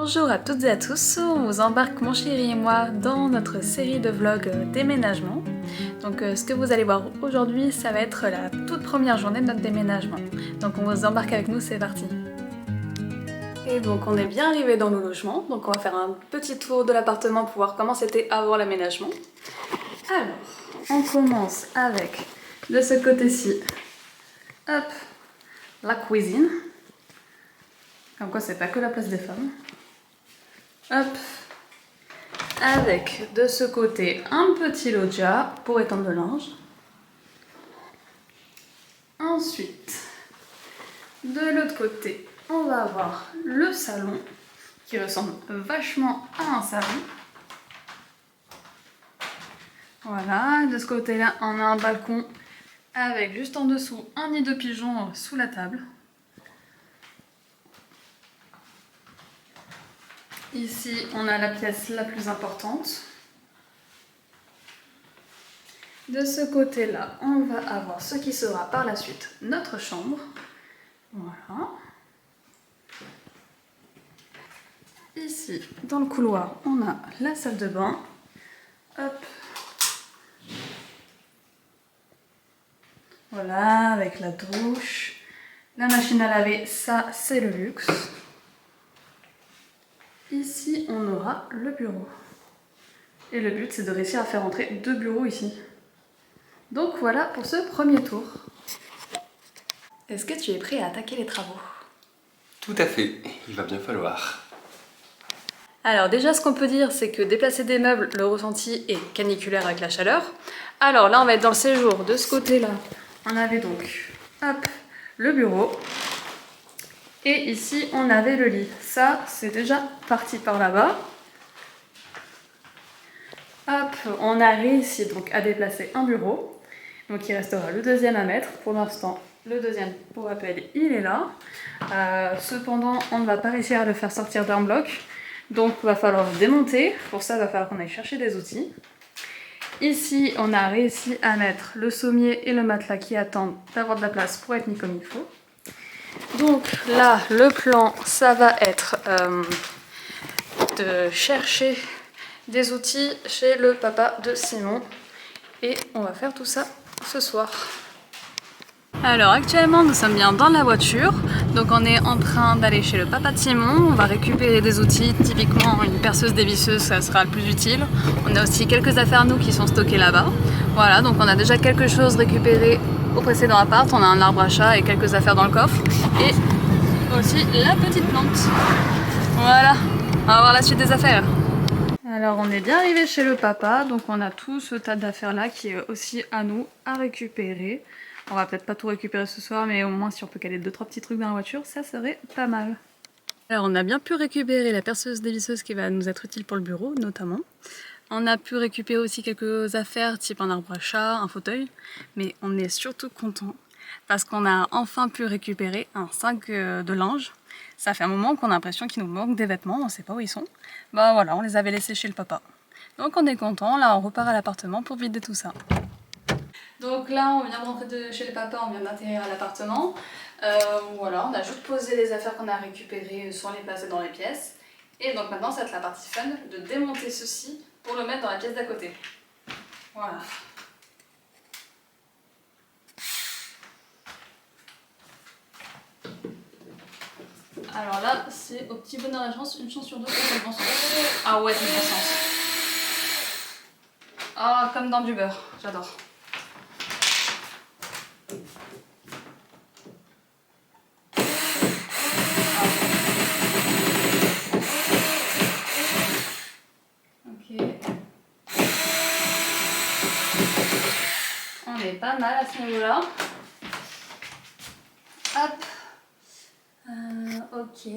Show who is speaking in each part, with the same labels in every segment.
Speaker 1: Bonjour à toutes et à tous, on vous embarque mon chéri et moi dans notre série de vlogs déménagement. Donc ce que vous allez voir aujourd'hui, ça va être la toute première journée de notre déménagement. Donc on vous embarque avec nous, c'est parti. Et donc on est bien arrivé dans le logement, donc on va faire un petit tour de l'appartement pour voir comment c'était avant l'aménagement. Alors, on commence avec, de ce côté-ci, hop, la cuisine. Comme quoi c'est pas que la place des femmes. Hop, avec de ce côté un petit loggia pour étendre le linge. Ensuite, de l'autre côté, on va avoir le salon qui ressemble vachement à un salon. Voilà, de ce côté-là, on a un balcon avec juste en dessous un nid de pigeons sous la table. Ici, on a la pièce la plus importante. De ce côté-là, on va avoir ce qui sera par la suite notre chambre. Voilà. Ici, dans le couloir, on a la salle de bain. Hop. Voilà, avec la douche. La machine à laver, ça, c'est le luxe. Ici, on aura le bureau. Et le but, c'est de réussir à faire entrer 2 bureaux ici. Donc voilà pour ce premier tour. Est-ce que tu es prêt à attaquer les travaux?
Speaker 2: Tout à fait, il va bien falloir.
Speaker 1: Alors déjà, ce qu'on peut dire, c'est que déplacer des meubles, le ressenti est caniculaire avec la chaleur. Alors là, on va être dans le séjour. De ce côté-là, on avait donc, hop, le bureau. Et ici, on avait le lit. Ça, c'est déjà parti par là-bas. Hop, on a réussi donc à déplacer un bureau. Donc il restera le deuxième à mettre. Pour l'instant, le deuxième, pour rappel, il est là. Cependant, on ne va pas réussir à le faire sortir d'un bloc. Donc il va falloir le démonter. Pour ça, il va falloir qu'on aille chercher des outils. Ici, on a réussi à mettre le sommier et le matelas qui attendent d'avoir de la place pour être mis comme il faut. Donc là, le plan, ça va être de chercher des outils chez le papa de Simon. Et on va faire tout ça ce soir. Alors actuellement, nous sommes bien dans la voiture. Donc on est en train d'aller chez le papa de Simon. On va récupérer des outils, typiquement une perceuse dévisseuse, ça sera le plus utile. On a aussi quelques affaires nous qui sont stockées là-bas. Voilà, donc on a déjà quelque chose récupéré au précédent appart. On a un arbre à chat et quelques affaires dans le coffre. Et aussi la petite plante. Voilà, on va voir la suite des affaires. Alors on est bien arrivé chez le papa, donc on a tout ce tas d'affaires là qui est aussi à nous à récupérer. On va peut-être pas tout récupérer ce soir, mais au moins si on peut caler 2-3 petits trucs dans la voiture, ça serait pas mal. Alors on a bien pu récupérer la perceuse dévisseuse qui va nous être utile pour le bureau notamment. On a pu récupérer aussi quelques affaires type un arbre à chat, un fauteuil, mais on est surtout content parce qu'on a enfin pu récupérer un sac de linge. Ça fait un moment qu'on a l'impression qu'il nous manque des vêtements, on ne sait pas où ils sont. Bah voilà, on les avait laissés chez le papa. Donc on est content, là on repart à l'appartement pour vider tout ça. Donc là on vient de rentrer chez le papa, on vient d'atterrir à l'appartement. Voilà, on a juste posé les affaires qu'on a récupérées sans les placer dans les pièces. Et donc maintenant ça va être la partie fun de démonter ceci pour le mettre dans la pièce d'à côté. Voilà. Alors là, c'est au petit bonheur la chance, une chance sur deux, c'est le bon sens. Ah ouais, c'est le bon sens. Ah, comme dans du beurre, j'adore. Ok. On est pas mal à ce niveau-là. Hop. Ok.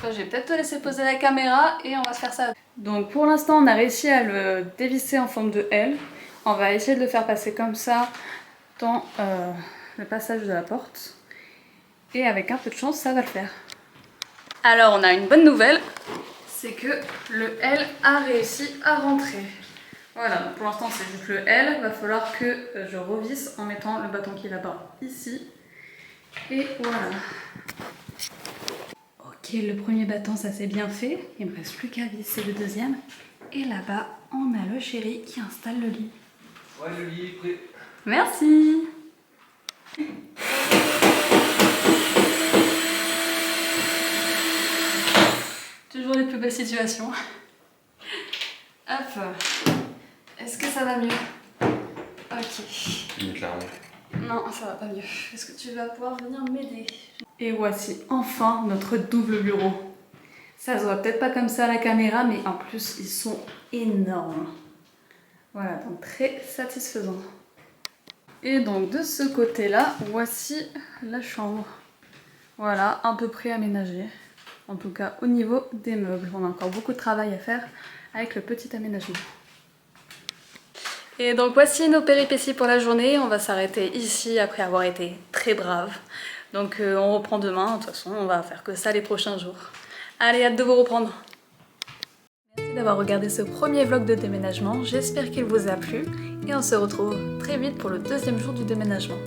Speaker 1: Je vais peut-être te laisser poser la caméra et on va se faire ça. Donc pour l'instant on a réussi à le dévisser en forme de L. On va essayer de le faire passer comme ça dans le passage de la porte. Et avec un peu de chance ça va le faire. Alors on a une bonne nouvelle, c'est que le L a réussi à rentrer. Voilà, donc pour l'instant c'est juste le L, il va falloir que je revisse en mettant le bâton qui est là-bas ici. Et voilà. Ok. Ok, le premier battant, ça s'est bien fait. Il me reste plus qu'à visser le deuxième. Et là-bas, on a le chéri qui installe le lit.
Speaker 2: Ouais, le lit est prêt.
Speaker 1: Merci. Toujours les plus belles situations. Hop. Est-ce que ça va mieux? Ok.
Speaker 2: Il est clairement.
Speaker 1: Non, ça va pas mieux. Est-ce que tu vas pouvoir venir m'aider? Et voici enfin notre double bureau. Ça se voit peut-être pas comme ça à la caméra, mais en plus ils sont énormes. Voilà, donc très satisfaisant. Et donc de ce côté-là, voici la chambre. Voilà, à peu près aménagée. En tout cas au niveau des meubles. On a encore beaucoup de travail à faire avec le petit aménagement. Et donc voici nos péripéties pour la journée. On va s'arrêter ici après avoir été très brave. Donc on reprend demain. De toute façon, on va faire que ça les prochains jours. Allez, hâte de vous reprendre. Merci d'avoir regardé ce premier vlog de déménagement. J'espère qu'il vous a plu. Et on se retrouve très vite pour le deuxième jour du déménagement.